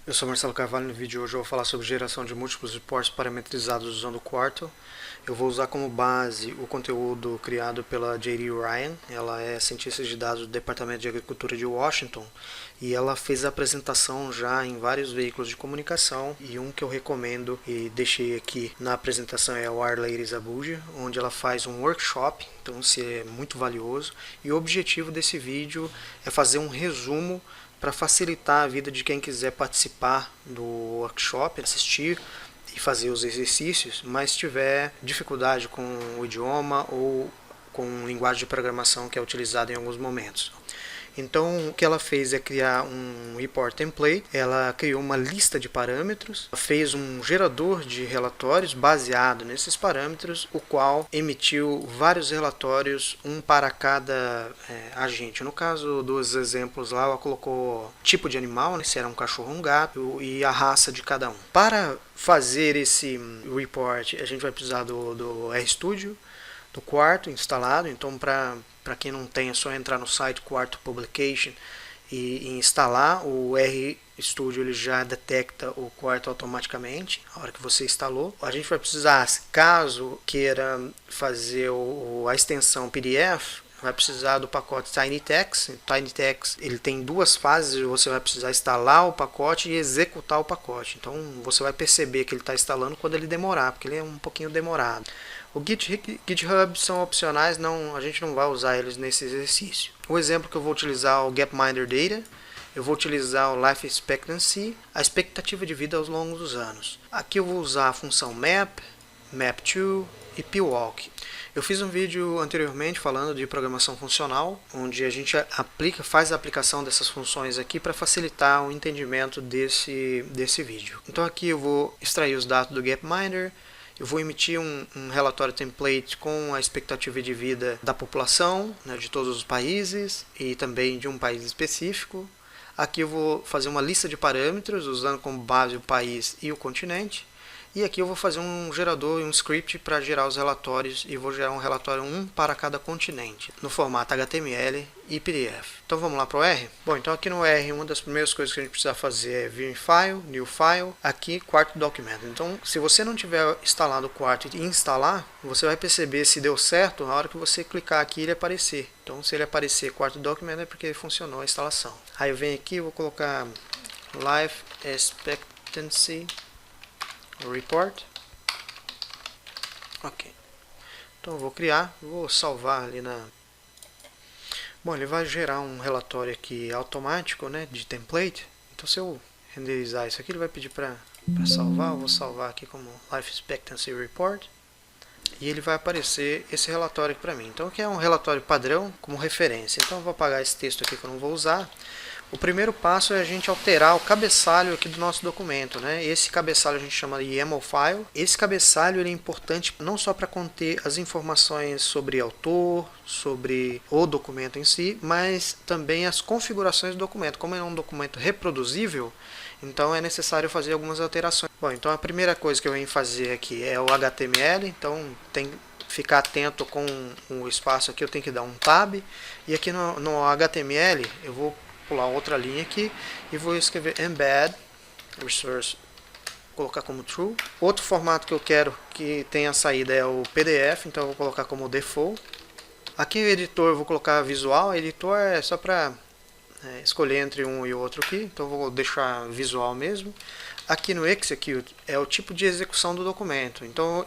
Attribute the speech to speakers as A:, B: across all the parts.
A: Eu sou Marcelo Carvalho. No vídeo de hoje eu vou falar sobre geração de múltiplos reports parametrizados usando o Quartal. Eu vou usar como base o conteúdo criado pela J.D. Ryan. Ela é cientista de dados do Departamento de Agricultura de Washington e ela fez a apresentação já em vários veículos de comunicação, e um que eu recomendo e deixei aqui na apresentação é o Our Ladies Abuja, onde ela faz um workshop, então isso é muito valioso, e o objetivo desse vídeo é fazer um resumo para facilitar a vida de quem quiser participar do workshop, assistir e fazer os exercícios, mas tiver dificuldade com o idioma ou com linguagem de programação que é utilizada em alguns momentos. Então, o que ela fez é criar um report template. Ela criou uma lista de parâmetros, fez um gerador de relatórios baseado nesses parâmetros, o qual emitiu vários relatórios, um para cada agente. No caso dos exemplos lá, ela colocou tipo de animal, né, se era um cachorro ou um gato, e a raça de cada um. Para fazer esse report, a gente vai precisar do RStudio, do Quarto instalado. Então, para quem não tem, é só entrar no site Quarto Publication e instalar. O RStudio ele já detecta o Quarto automaticamente a hora que você instalou. A gente vai precisar, caso queira fazer a extensão PDF, vai precisar do pacote TinyText. TinyText ele tem duas fases. Você vai precisar instalar o pacote e executar o pacote. Então você vai perceber que ele está instalando quando ele demorar, porque ele é um pouquinho demorado. O GitHub são opcionais, a gente não vai usar eles nesse exercício. O exemplo que eu vou utilizar é o Gapminder Data. Eu vou utilizar o Life Expectancy, a expectativa de vida ao longo dos anos. Aqui eu vou usar a função map, map2 e pwalk. Eu fiz um vídeo anteriormente falando de programação funcional, onde a gente faz a aplicação dessas funções aqui para facilitar o entendimento desse vídeo. Então aqui eu vou extrair os dados do Gapminder. Eu vou emitir um relatório template com a expectativa de vida da população, né, de todos os países e também de um país específico. Aqui eu vou fazer uma lista de parâmetros usando como base o país e o continente. E aqui eu vou fazer um gerador e um script para gerar os relatórios, e vou gerar um relatório para cada continente, no formato HTML e PDF. Então vamos lá para o R? Bom, então aqui no R, uma das primeiras coisas que a gente precisa fazer é vir em File, New File, aqui Quarto Document. Então, se você não tiver instalado o Quarto e instalar, você vai perceber se deu certo na hora que você clicar aqui e ele aparecer. Então, se ele aparecer Quarto Document é porque funcionou a instalação. Aí eu venho aqui e vou colocar Life Expectancy Report. Ok. Então eu vou salvar ali na... Bom, ele vai gerar um relatório aqui automático, né, de template. Então se eu renderizar isso aqui, ele vai pedir para salvar. Eu vou salvar aqui como Life Expectancy Report. E ele vai aparecer esse relatório aqui para mim. Então aqui é um relatório padrão como referência. Então eu vou apagar esse texto aqui que eu não vou usar. O primeiro passo é a gente alterar o cabeçalho aqui do nosso documento, né? Esse cabeçalho a gente chama de YAML file. Esse cabeçalho ele é importante não só para conter as informações sobre autor, sobre o documento em si, mas também as configurações do documento. Como é um documento reproduzível, então é necessário fazer algumas alterações. Bom, então a primeira coisa que eu venho fazer aqui é o HTML, então tem que ficar atento com o espaço aqui, eu tenho que dar um tab, e aqui no HTML eu vou pular outra linha aqui e vou escrever embed resource, colocar como true. Outro formato que eu quero que tenha saída é o PDF, então eu vou colocar como default. Aqui o editor eu vou colocar visual. Editor é só para escolher entre um e outro aqui, então eu vou deixar visual mesmo. Aqui no execute é o tipo de execução do documento. Então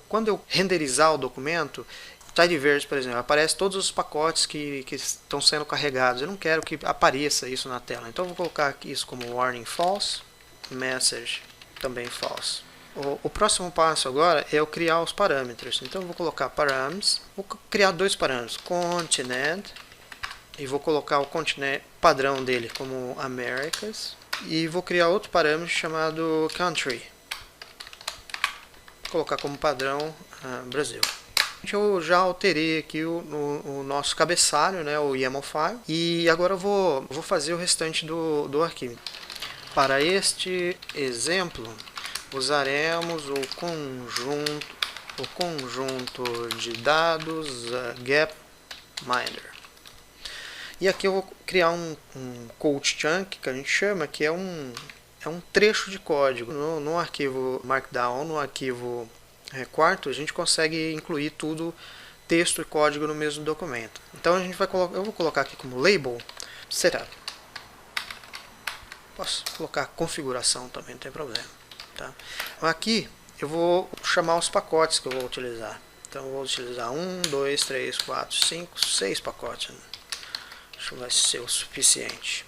A: quando eu renderizar o documento, Tidyverse, por exemplo, aparece todos os pacotes que estão sendo carregados. Eu não quero que apareça isso na tela. Então eu vou colocar aqui isso como warning false, message também false. O próximo passo agora é eu criar os parâmetros. Então eu vou colocar params, vou criar dois parâmetros, continent, e vou colocar o continente padrão dele como Americas, e vou criar outro parâmetro chamado country, vou colocar como padrão Brasil. Eu já alterei aqui o nosso cabeçalho, né, o YAML file, e agora eu vou fazer o restante do arquivo. Para este exemplo, usaremos o conjunto de dados Gapminder. E aqui eu vou criar um code chunk, que a gente chama, que é é um trecho de código. No arquivo Markdown, no arquivo Quarto, a gente consegue incluir tudo, texto e código no mesmo documento. Então a gente vai colocar, eu vou colocar aqui como label setup. Posso colocar configuração também, não tem problema. Tá? Aqui eu vou chamar os pacotes que eu vou utilizar. Então eu vou utilizar 1, 2, 3, 4, 5, 6 pacotes. Acho que vai ser o suficiente.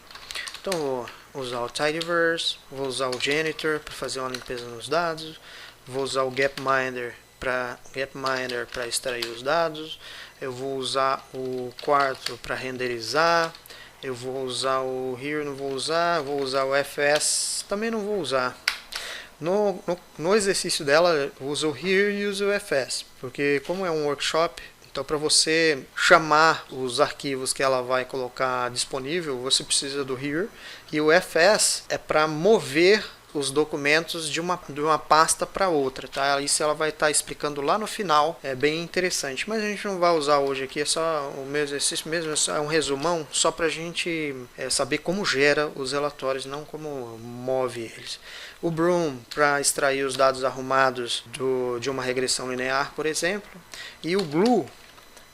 A: Então eu vou usar o tidyverse, vou usar o janitor para fazer uma limpeza nos dados, vou usar o gapminder para extrair os dados, eu vou usar o quarto para renderizar, eu vou usar o here, não vou usar, vou usar o fs, também não vou usar. No exercício dela, usa o here e usa o fs, porque como é um workshop, então para você chamar os arquivos que ela vai colocar disponível, você precisa do here, e o fs é para mover os documentos de uma pasta para outra, tá? Isso ela vai estar explicando lá no final, é bem interessante, mas a gente não vai usar hoje aqui, é só o meu exercício mesmo, é um resumão, só para a gente saber como gera os relatórios, não como move eles. O Broom para extrair os dados arrumados de uma regressão linear, por exemplo, e o Glue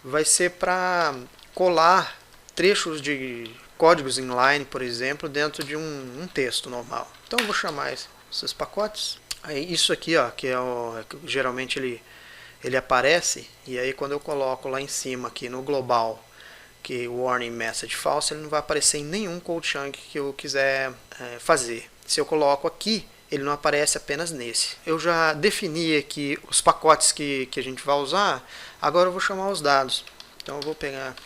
A: vai ser para colar trechos de códigos inline, por exemplo, dentro de um texto normal. Então eu vou chamar esses pacotes. Aí isso aqui, ó, que é geralmente ele aparece, e aí quando eu coloco lá em cima aqui no global que o warning message false, ele não vai aparecer em nenhum code chunk que eu quiser fazer. Se eu coloco aqui, ele não aparece apenas nesse. Eu já defini aqui os pacotes que a gente vai usar, agora eu vou chamar os dados. Então eu vou pegar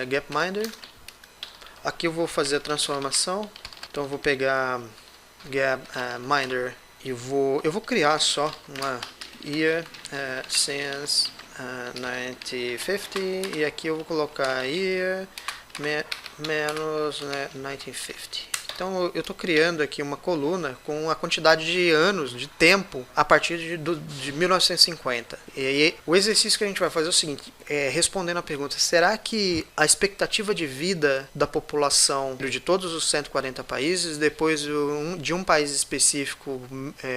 A: gapminder, aqui eu vou fazer a transformação, então eu vou pegar gapminder e eu vou criar só uma year since 1950, e aqui eu vou colocar year menos 1950. Então eu estou criando aqui uma coluna com a quantidade de anos, de tempo, a partir de 1950. E aí, o exercício que a gente vai fazer é o seguinte, respondendo a pergunta, será que a expectativa de vida da população de todos os 140 países, depois de um país específico,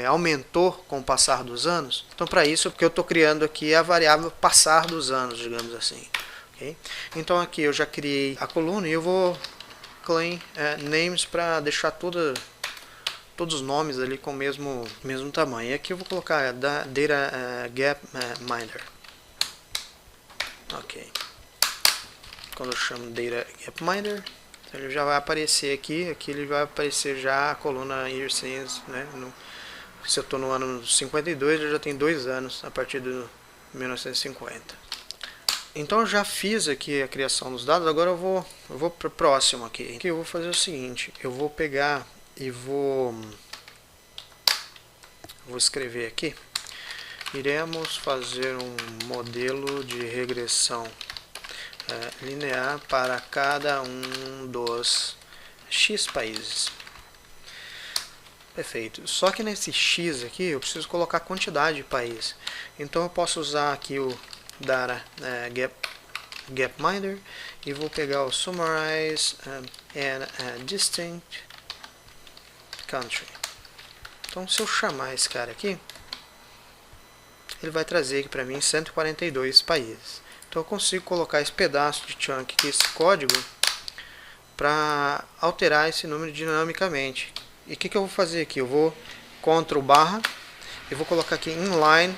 A: aumentou com o passar dos anos? Então para isso, porque eu estou criando aqui a variável passar dos anos, digamos assim. Okay? Então aqui eu já criei a coluna e eu vou clean names para deixar todos os nomes ali com o mesmo tamanho. E aqui eu vou colocar data gapminder. Ok. Quando eu chamo data gapminder, ele já vai aparecer aqui ele vai aparecer já a coluna year since, né? Se eu estou no ano 52, eu já tenho 2 anos a partir de 1950. Então eu já fiz aqui a criação dos dados, agora eu vou para o próximo aqui. Aqui eu vou fazer o seguinte, eu vou pegar e vou escrever aqui. Iremos fazer um modelo de regressão linear para cada um dos X países. Perfeito. Só que nesse X aqui eu preciso colocar a quantidade de países. Então eu posso usar aqui o data gapminder e vou pegar o summarize and distinct country. Então se eu chamar esse cara aqui, ele vai trazer aqui para mim 142 países. Então eu consigo colocar esse pedaço de chunk aqui, esse código, para alterar esse número dinamicamente. E o que eu vou fazer aqui? Eu vou Ctrl barra e vou colocar aqui inline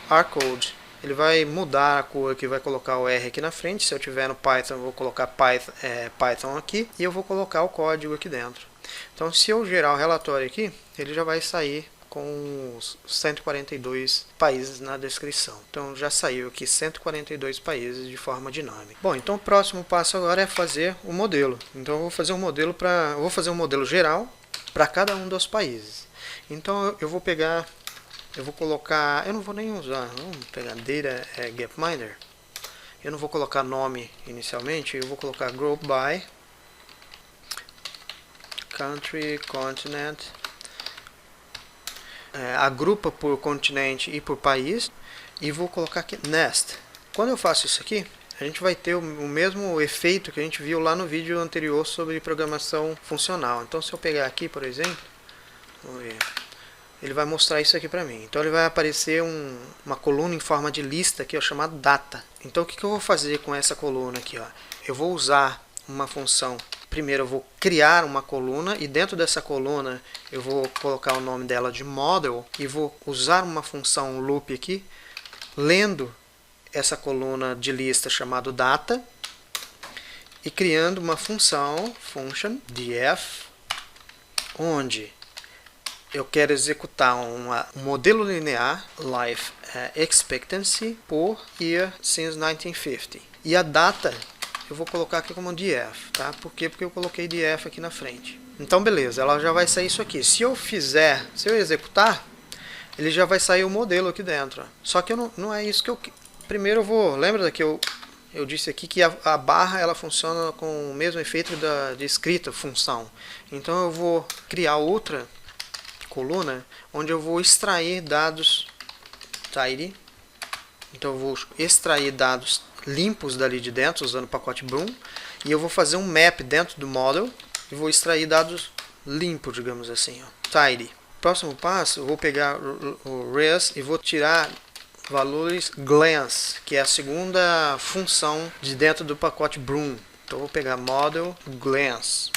A: rcode. Ele vai mudar a cor aqui, vai colocar o R aqui na frente. Se eu tiver no Python, eu vou colocar Python aqui e eu vou colocar o código aqui dentro. Então, se eu gerar o relatório aqui, ele já vai sair com os 142 países na descrição. Então, já saiu aqui 142 países de forma dinâmica. Bom, então o próximo passo agora é fazer o modelo. Então, eu vou fazer um modelo geral para cada um dos países. Então, eu vou pegar... Eu vou colocar, eu não vou nem usar, vamos pegar data gapminder. Eu não vou colocar nome inicialmente, eu vou colocar group by country, continent. Agrupa por continente e por país. E vou colocar aqui nest. Quando eu faço isso aqui, a gente vai ter o mesmo efeito que a gente viu lá no vídeo anterior sobre programação funcional. Então se eu pegar aqui, por exemplo, vamos ver, ele vai mostrar isso aqui para mim. Então ele vai aparecer uma coluna em forma de lista aqui, ó, chamada data. Então o que eu vou fazer com essa coluna aqui? Ó? Eu vou usar uma função. Primeiro eu vou criar uma coluna e dentro dessa coluna eu vou colocar o nome dela de model e vou usar uma função loop aqui, lendo essa coluna de lista chamada data e criando uma função, function def, onde eu quero executar um modelo linear life expectancy por year since 1950. E a data eu vou colocar aqui como df, tá? Por quê? Porque eu coloquei df aqui na frente. Então beleza, ela já vai sair isso aqui. Se eu executar, ele já vai sair o modelo aqui dentro. Só que não é isso que eu... Primeiro eu vou... Lembra que eu disse aqui que a barra ela funciona com o mesmo efeito de escrita, função. Então eu vou criar outra coluna onde eu vou extrair dados tidy. Então eu vou extrair dados limpos dali de dentro usando o pacote Broom e eu vou fazer um map dentro do model e vou extrair dados limpos, digamos assim, ó, tidy. Próximo passo, eu vou pegar o res e vou tirar valores glance, que é a segunda função de dentro do pacote Broom. Então eu vou pegar model glance.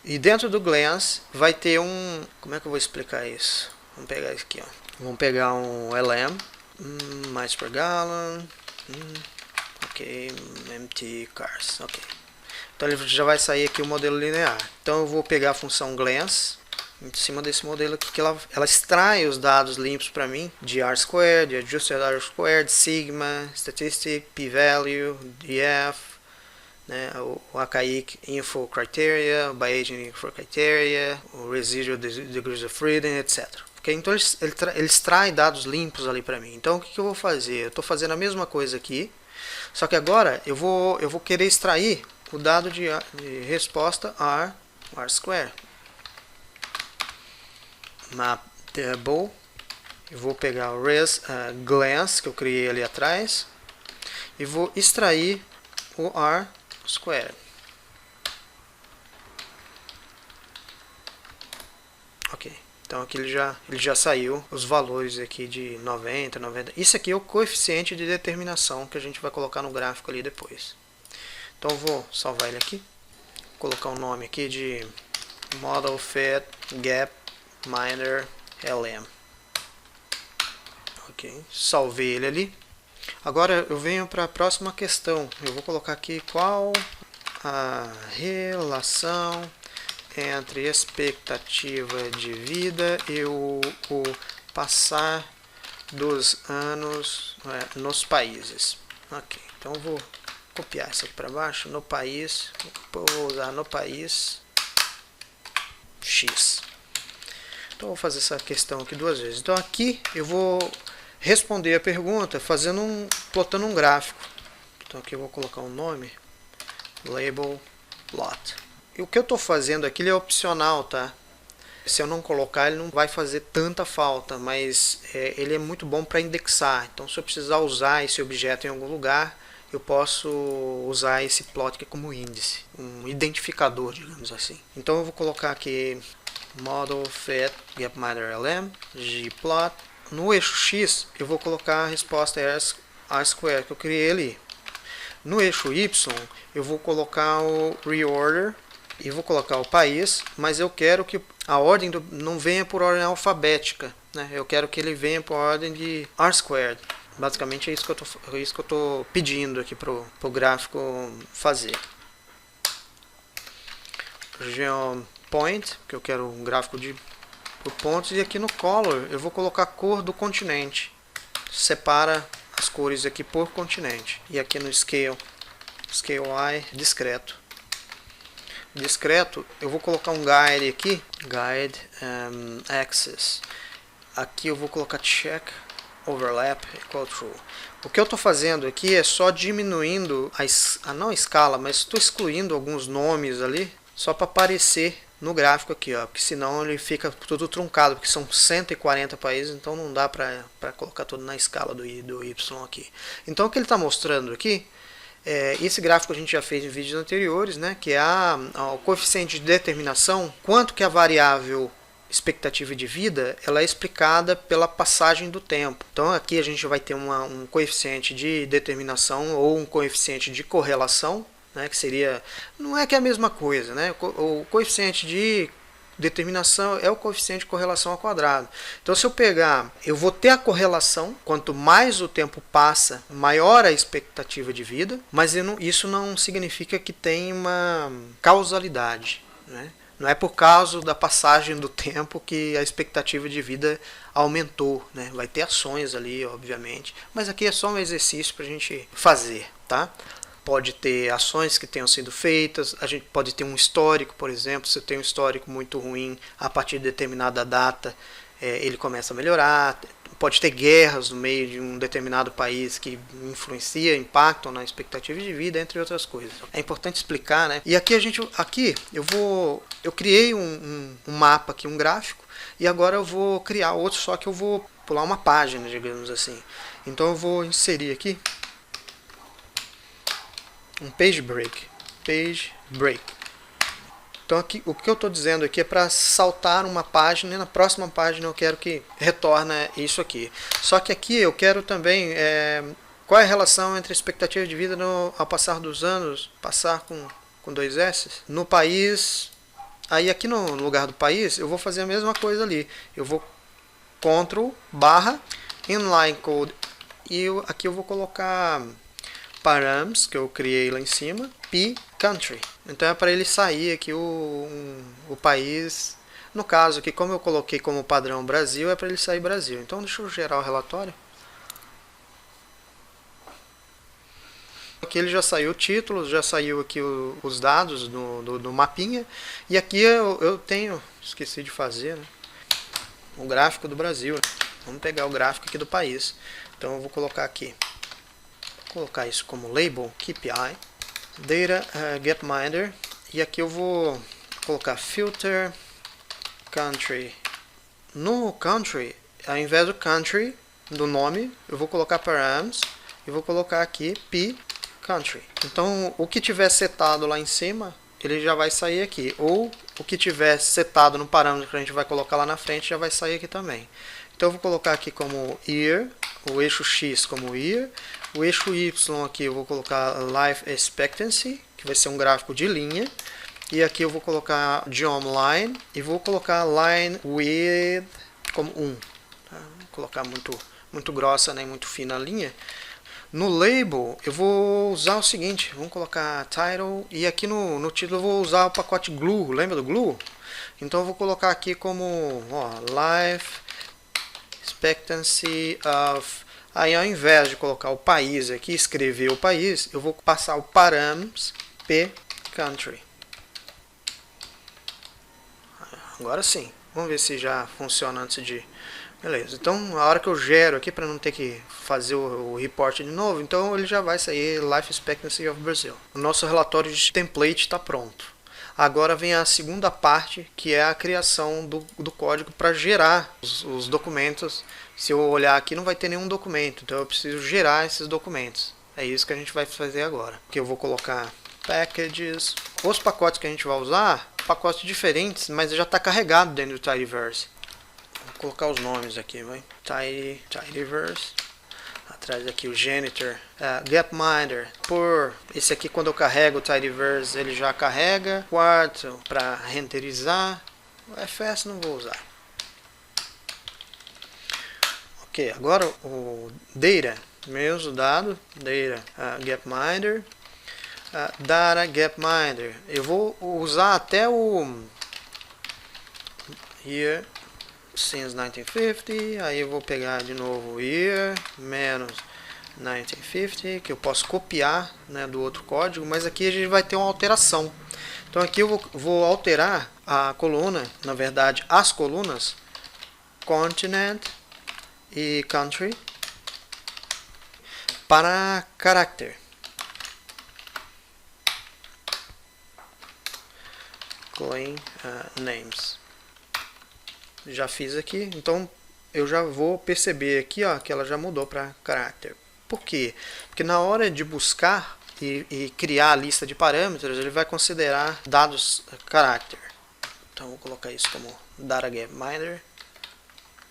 A: E dentro do glance vai ter como é que eu vou explicar isso? Vamos pegar isso aqui, ó. Vamos pegar um lm, miles per gallon, ok, empty cars, ok. Então ele já vai sair aqui o modelo linear. Então eu vou pegar a função glance em cima desse modelo aqui, que ela extrai os dados limpos para mim, de R-squared, de adjusted R-squared, sigma, statistic, p-value, df, né, o archaic info criteria, o Bayesian info criteria, o residual degrees of freedom, etc. Okay? Então ele extrai dados limpos ali para mim. Então o que eu vou fazer? Eu estou fazendo a mesma coisa aqui, só que agora eu vou querer extrair o dado de resposta R-square. Map table, eu vou pegar o res glance que eu criei ali atrás e vou extrair o R-square. Ok, então aqui ele já saiu os valores aqui de 90, 90. Isso aqui é o coeficiente de determinação que a gente vai colocar no gráfico ali depois. Então eu vou salvar ele aqui, colocar o nome aqui de model fit gap miner lm. Ok, salvei ele ali. Agora eu venho para a próxima questão. Eu vou colocar aqui qual a relação entre expectativa de vida e o passar dos anos nos países. Ok, então eu vou copiar isso aqui para baixo. No país, vou usar no país X. Então eu vou fazer essa questão aqui duas vezes. Então aqui eu vou responder a pergunta plotando um gráfico. Então aqui eu vou colocar um nome, label plot. E o que eu estou fazendo aqui é opcional, tá? Se eu não colocar, ele não vai fazer tanta falta, mas ele é muito bom para indexar. Então se eu precisar usar esse objeto em algum lugar, eu posso usar esse plot aqui como índice, um identificador, digamos assim. Então eu vou colocar aqui model fit gapminder lm gplot. No eixo X eu vou colocar a resposta R-square que eu criei ali. No eixo Y eu vou colocar o reorder e vou colocar o país, mas eu quero que a ordem não venha por ordem alfabética, né? Eu quero que ele venha por ordem de R-squared. Basicamente é isso que eu estou pedindo aqui para o gráfico fazer. Region point, que eu quero um gráfico por pontos, e aqui no color eu vou colocar a cor do continente. Separa as cores aqui por continente. E aqui no scale Y, discreto. Discreto, eu vou colocar um guide aqui, guide axis. Aqui eu vou colocar check overlap equal true. O que eu estou fazendo aqui é só diminuindo não a escala, mas estou excluindo alguns nomes ali só para aparecer no gráfico aqui, ó, porque senão ele fica tudo truncado, porque são 140 países, então não dá para colocar tudo na escala do Y aqui. Então o que ele está mostrando aqui, esse gráfico a gente já fez em vídeos anteriores, né, que é o coeficiente de determinação, quanto que a variável expectativa de vida ela é explicada pela passagem do tempo. Então aqui a gente vai ter um coeficiente de determinação ou um coeficiente de correlação, né, que seria, não é que é a mesma coisa, né? O coeficiente de determinação é o coeficiente de correlação ao quadrado. Então se eu pegar, eu vou ter a correlação, quanto mais o tempo passa, maior a expectativa de vida, mas isso não significa que tem uma causalidade, né? Não é por causa da passagem do tempo que a expectativa de vida aumentou, né? Vai ter ações ali, obviamente, mas aqui é só um exercício para a gente fazer, tá? Pode ter ações que tenham sido feitas, a gente pode ter um histórico, por exemplo, se tem um histórico muito ruim, a partir de determinada data ele começa a melhorar. Pode ter guerras no meio de um determinado país que impactam na expectativa de vida, entre outras coisas. É importante explicar, né? E aqui eu criei um mapa aqui, um gráfico, e agora eu vou criar outro, só que eu vou pular uma página, digamos assim. Então eu vou inserir aqui um page break. Então aqui, o que eu estou dizendo aqui é para saltar uma página e na próxima página eu quero que retorne isso aqui. Só que aqui eu quero também qual é a relação entre a expectativa de vida ao passar dos anos, passar com 2 S, no país. Aí aqui no lugar do país eu vou fazer a mesma coisa ali. Eu vou Ctrl / inline code e aqui eu vou colocar params que eu criei lá em cima, p country. Então é para ele sair aqui o país. No caso aqui, como eu coloquei como padrão Brasil, é para ele sair Brasil. Então deixa eu gerar o relatório. Aqui ele já saiu o título, já saiu aqui os dados do mapinha. E aqui eu tenho, esqueci de fazer, né, o gráfico do Brasil. Vamos pegar o gráfico aqui do país. Então eu vou colocar aqui. Colocar isso como label, KPI, Data Gapminder, e aqui eu vou colocar Filter Country. No Country, ao invés do Country, do nome, eu vou colocar Params e vou colocar aqui P Country. Então o que tiver setado lá em cima, ele já vai sair aqui, ou o que tiver setado no parâmetro que a gente vai colocar lá na frente já vai sair aqui também. Então eu vou colocar aqui como Year, o eixo X como Year, o eixo Y aqui eu vou colocar Life Expectancy, que vai ser um gráfico de linha, e aqui eu vou colocar Geom Line, e vou colocar Line Width como 1. Tá? Vou colocar muito grossa, nem muito fina a linha. No label eu vou usar o seguinte, vamos colocar Title, e aqui no título eu vou usar o pacote Glue, lembra do Glue? Então eu vou colocar aqui como Life Expectancy of... Aí ao invés de colocar o país aqui, escrever o país, eu vou passar o params P Country. Agora sim. Vamos ver se já funciona antes de... Beleza. Então a hora que eu gero aqui, para não ter que fazer o report de novo, então ele já vai sair Life Expectancy of Brazil. O nosso relatório de template está pronto. Agora vem a segunda parte, que é a criação do código para gerar os documentos. Se eu olhar aqui, não vai ter nenhum documento, então eu preciso gerar esses documentos. É isso que a gente vai fazer agora. Aqui eu vou colocar packages. Os pacotes que a gente vai usar, pacotes diferentes, mas já está carregado dentro do Tidyverse. Vou colocar os nomes aqui, vai. Tidyverse. Atrás aqui o Janitor, Gapminder, esse aqui quando eu carrego o Tidyverse ele já carrega, quarto para renderizar, o FS não vou usar. Ok, agora o Data, mesmo dado, Data Gapminder, Data Gapminder, eu vou usar até o Here since 1950, aí eu vou pegar de novo year menos 1950, que eu posso copiar, né, do outro código, mas aqui a gente vai ter uma alteração. Então aqui eu vou alterar a coluna, na verdade as colunas continent e country para character. clean names. Já fiz aqui, então eu já vou perceber aqui, ó, que ela já mudou para character. Por quê? Porque na hora de buscar e criar a lista de parâmetros, ele vai considerar dados character. Então vou colocar isso como data gap miner.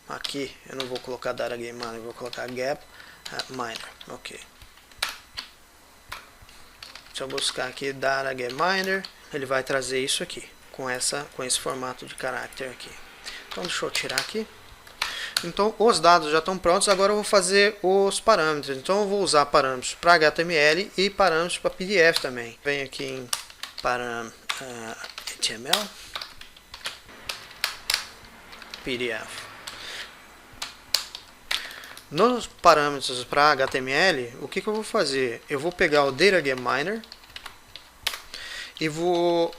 A: Aqui eu não vou colocar data gap miner, vou colocar gap miner. Ok. Se eu buscar aqui data gap miner, ele vai trazer isso aqui com esse formato de character aqui. Então deixa eu tirar aqui. Então os dados já estão prontos, agora eu vou fazer os parâmetros. Então eu vou usar parâmetros para HTML e parâmetros para PDF também. Venho aqui em HTML, PDF. Nos parâmetros para HTML, o que eu vou fazer? Eu vou pegar o DataGapMiner e vou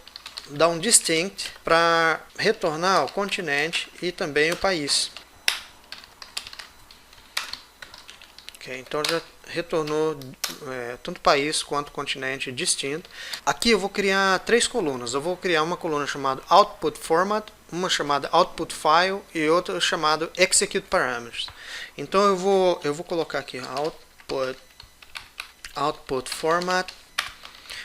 A: dar um distinct para retornar o continente e também o país. Okay, então já retornou tanto país quanto continente distinto. Aqui eu vou criar 3 colunas. Eu vou criar uma coluna chamada Output Format, uma chamada Output File e outra chamada Execute Parameters. Então eu vou colocar aqui Output Format.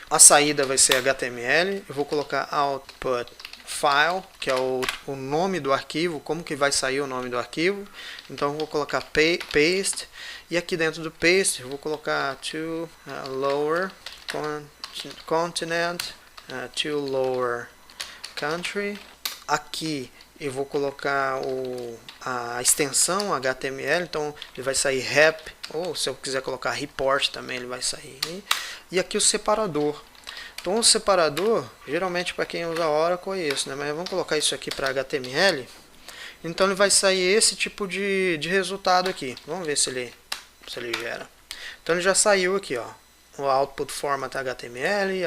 A: A saída vai ser HTML. Eu vou colocar Output File, que é o nome do arquivo, como que vai sair o nome do arquivo. Então eu vou colocar Paste. E aqui dentro do paste eu vou colocar to lower continent, to lower country. Aqui eu vou colocar a extensão HTML, então ele vai sair rep, ou se eu quiser colocar report também ele vai sair. E aqui o separador. Então o separador, geralmente para quem usa Oracle é isso, né? Mas vamos colocar isso aqui para HTML. Então ele vai sair esse tipo de resultado aqui. Vamos ver se ele gera. Então ele já saiu aqui, ó, o output format HTML,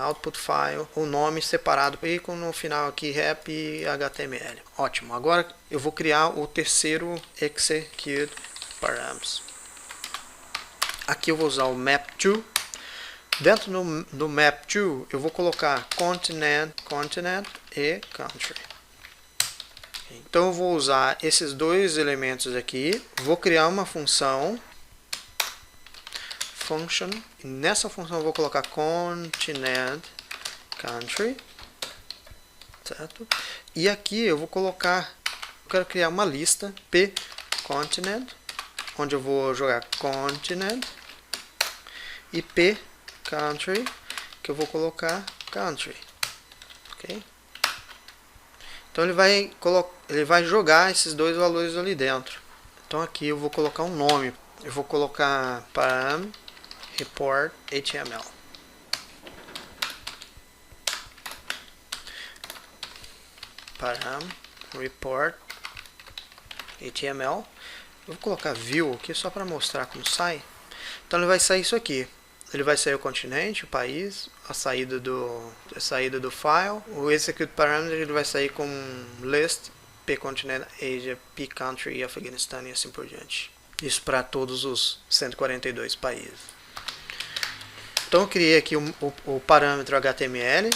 A: output file, o nome separado e no final aqui rep e HTML. Ótimo. Agora eu vou criar o terceiro execute params. Aqui eu vou usar o map2. Dentro do map2 eu vou colocar continent e country. Então eu vou usar esses dois elementos aqui, vou criar uma função function, e nessa função eu vou colocar continent country, certo? E aqui eu quero criar uma lista p continent, onde eu vou jogar continent, e p country, que eu vou colocar country, ok? Então ele vai jogar esses dois valores ali dentro. Então aqui eu vou colocar um nome. Eu vou colocar param report HTML. Param report HTML. Eu vou colocar view aqui só para mostrar como sai. Então ele vai sair isso aqui. Ele vai sair o continente, o país, a saída do file. O execute parameter ele vai sair com list, p continent, Asia, p country e Afeganistão e assim por diante. Isso para todos os 142 países. Então eu criei aqui o parâmetro HTML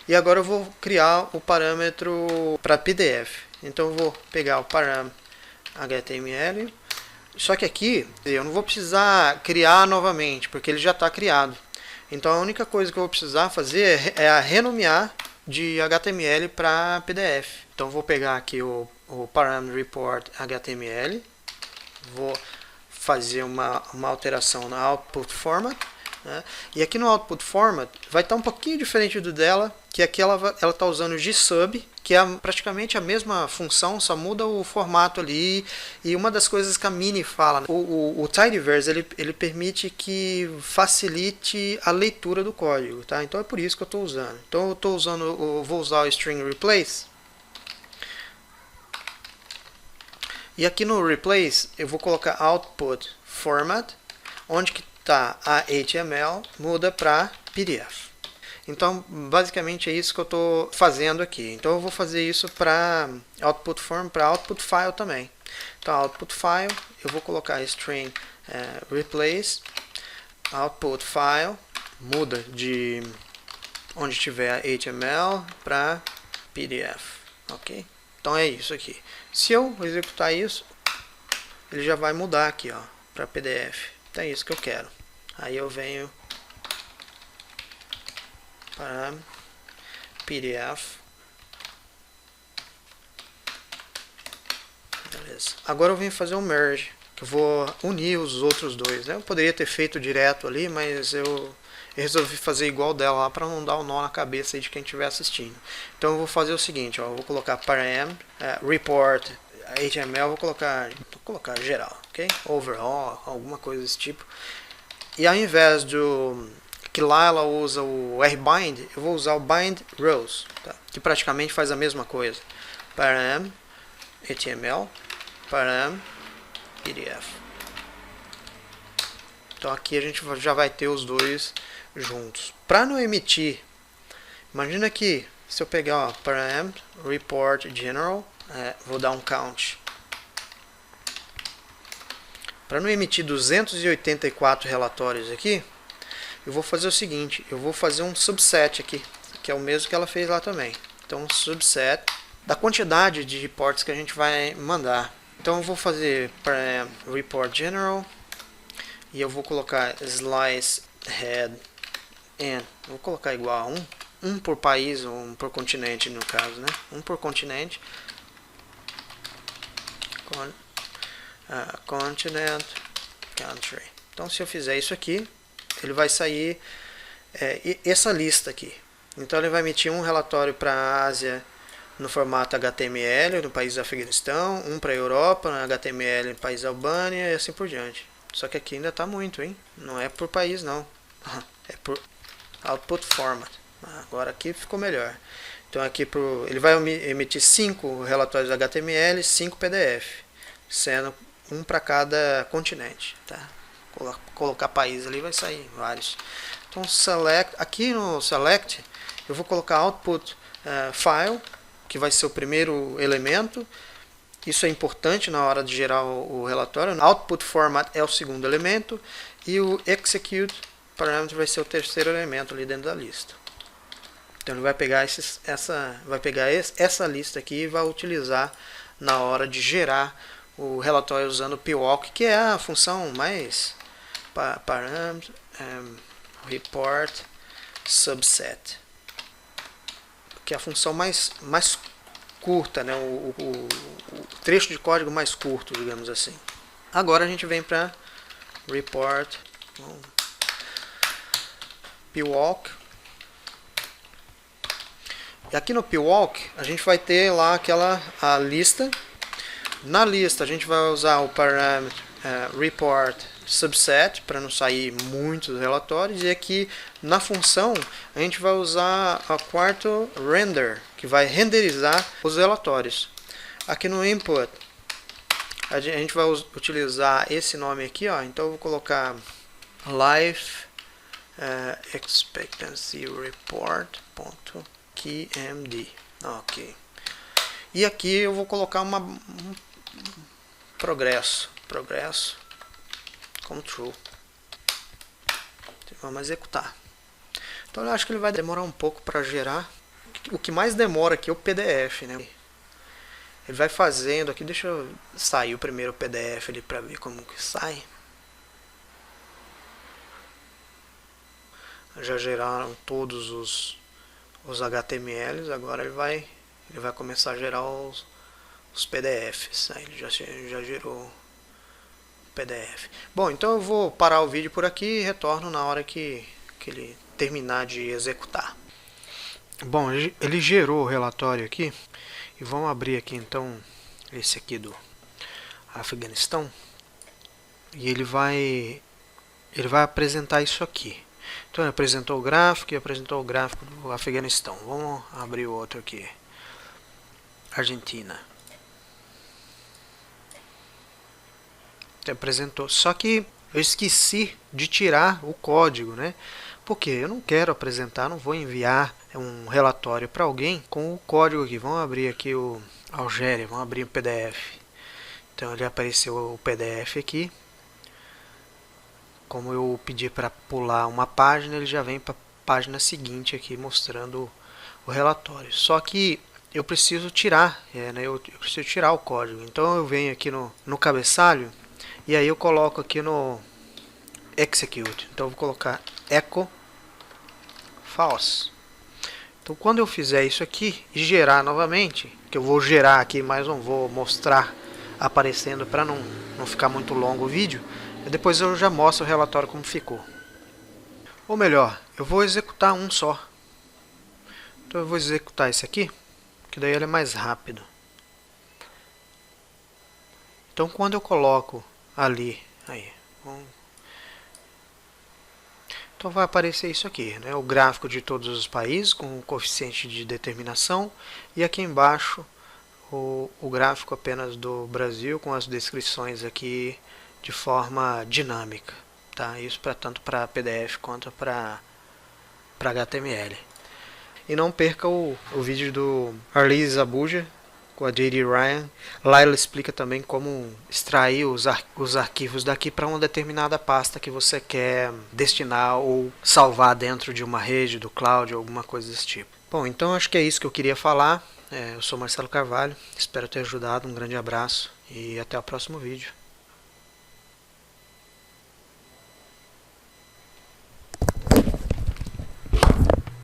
A: e agora eu vou criar o parâmetro para PDF. Então eu vou pegar o parâmetro HTML. Só que aqui eu não vou precisar criar novamente, porque ele já está criado. Então a única coisa que eu vou precisar fazer é renomear de HTML para PDF. Então eu vou pegar aqui o parâmetro report HTML, vou fazer uma alteração na output format, né? E aqui no output format vai estar um pouquinho diferente do dela, que aqui ela está usando gsub, que é praticamente a mesma função, só muda o formato ali. E uma das coisas que a Mini fala, o Tidyverse ele permite que facilite a leitura do código, tá? Então é por isso que eu estou usando. Então eu vou usar o string replace. E aqui no replace eu vou colocar output format, onde que está a HTML, muda para PDF. Então, basicamente é isso que eu estou fazendo aqui. Então, eu vou fazer isso para output form, para output file também. Então, output file, eu vou colocar string replace, output file, muda de onde tiver HTML para PDF, ok? Então é isso aqui. Se eu executar isso, ele já vai mudar aqui, ó, para PDF. Então é isso que eu quero. Aí eu venho para PDF. Beleza. Agora eu venho fazer um merge, que eu vou unir os outros dois, né? Eu poderia ter feito direto ali, mas eu resolvi fazer igual dela lá para não dar o nó na cabeça aí de quem estiver assistindo. Então eu vou fazer o seguinte, ó, eu vou colocar param, report HTML, vou colocar geral, ok? Overall, alguma coisa desse tipo. E ao invés do que lá ela usa o rbind, eu vou usar o bind rows, tá? Que praticamente faz a mesma coisa. Param HTML, param PDF. Então aqui a gente já vai ter os dois juntos. Para não emitir, imagina que se eu pegar param report general, vou dar um count. Para não emitir 284 relatórios aqui, eu vou fazer o seguinte, eu vou fazer um subset aqui, que é o mesmo que ela fez lá também. Então um subset da quantidade de reports que a gente vai mandar. Então eu vou fazer para report general e eu vou colocar slice head and vou colocar igual a um por país ou um por continente no caso, né? Um por continente. Continent country. Então se eu fizer isso aqui, ele vai sair essa lista aqui. Então ele vai emitir um relatório para a Ásia no formato HTML no país do Afeganistão, um para a Europa no HTML no país da Albânia e assim por diante. Só que aqui ainda está muito, hein? Não é por país não, é por output format. Agora aqui ficou melhor. Então aqui ele vai emitir 5 relatórios HTML, 5 PDF, sendo um para cada continente, tá? Colocar país ali vai sair vários. Então select, aqui no select eu vou colocar output file, que vai ser o primeiro elemento. Isso é importante na hora de gerar o relatório. Output format é o segundo elemento e o execute parâmetro vai ser o terceiro elemento ali dentro da lista. Então ele vai pegar essa lista aqui e vai utilizar na hora de gerar o relatório usando o pwalk, que é a função mais parâmetro report subset, que é a função mais curta, né? o trecho de código mais curto, digamos assim. Agora a gente vem para report pwalk. E aqui no pwalk a gente vai ter lá a lista. Na lista a gente vai usar o parâmetro report subset para não sair muitos relatórios, e aqui na função a gente vai usar a quarto render, que vai renderizar os relatórios. Aqui no input a gente vai utilizar esse nome aqui, ó. Então eu vou colocar life expectancy report.kmd, ok. E aqui eu vou colocar um progresso como true. Vamos executar. Então eu acho que ele vai demorar um pouco para gerar. O que mais demora aqui é o PDF, né? Ele vai fazendo aqui, deixa eu sair o primeiro PDF ali para ver como que sai. Já geraram todos os HTMLs, agora ele vai começar a gerar os PDFs. Aí ele já gerou o PDF. Bom, então eu vou parar o vídeo por aqui e retorno na hora que ele terminar de executar. Bom, ele gerou o relatório aqui. E vamos abrir aqui então esse aqui do Afeganistão. E ele vai apresentar isso aqui. Então ele apresentou o gráfico e apresentou o gráfico do Afeganistão. Vamos abrir o outro aqui. Argentina. Então, apresentou. Só que eu esqueci de tirar o código, né? Porque eu não quero apresentar, não vou enviar um relatório para alguém com o código aqui. Vamos abrir aqui o Algéria, vamos abrir o PDF. Então ele apareceu o PDF aqui. Como eu pedi para pular uma página, ele já vem para página seguinte aqui mostrando o relatório. Só que eu preciso tirar, eu preciso tirar o código. Então eu venho aqui no cabeçalho e aí eu coloco aqui no execute. Então eu vou colocar echo false. Então quando eu fizer isso aqui e gerar novamente, que eu vou gerar aqui, mas não vou mostrar aparecendo para não ficar muito longo o vídeo, depois eu já mostro o relatório como ficou. Ou melhor, eu vou executar um só. Então eu vou executar esse aqui, que daí ele é mais rápido. Então quando eu coloco ali, então vai aparecer isso aqui, né? O gráfico de todos os países com o coeficiente de determinação e aqui embaixo o gráfico apenas do Brasil com as descrições aqui de forma dinâmica, tá? Isso tanto para PDF quanto para HTML. E não perca o vídeo do Arlise Zabuja com a J.D. Ryan. Lá ela explica também como extrair os arquivos daqui para uma determinada pasta que você quer destinar ou salvar dentro de uma rede, do cloud, alguma coisa desse tipo. Bom, então acho que é isso que eu queria falar. Eu sou Marcelo Carvalho, espero ter ajudado, um grande abraço e até o próximo vídeo.